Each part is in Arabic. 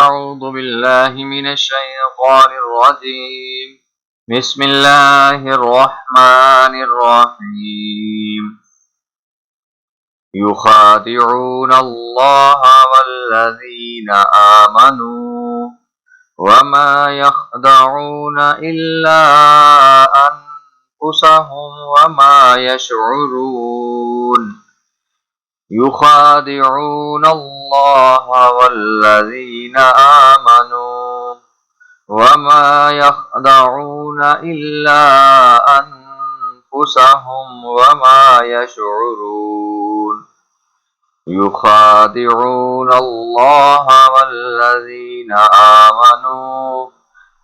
أعوذ بالله من الشيطان الرجيم. بسم الله الرحمن الرحيم. يخادعون الله والذين آمنوا وما يخدعون إلا أنفسهم وما يشعرون. يخادعون الله والذين آمنوا وما يخدعون إلا أنفسهم وما يشعرون. يخادعون الله والذين آمنوا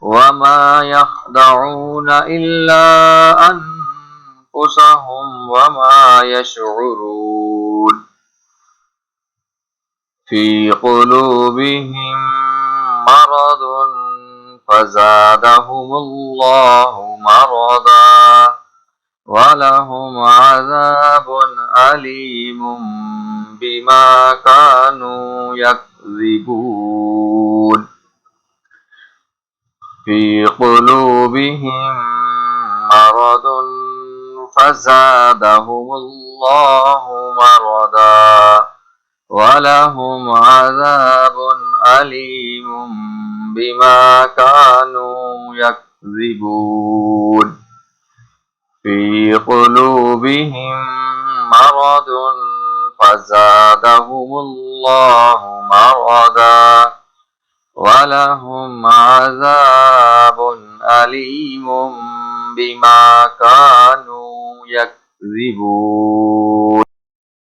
وما يخدعون إلا أنفسهم وما يشعرون. في قلوبهم مرض فزادهم الله مرضا ولهم عذاب أليم بما كانوا يكذبون. في قلوبهم مرض فزادهم الله مرضا ولهم عذاب أليم بما كانوا يكذبون. في قلوبهم مرض فزادهم الله مرضا ولهم عذاب أليم بما كانوا يكذبون.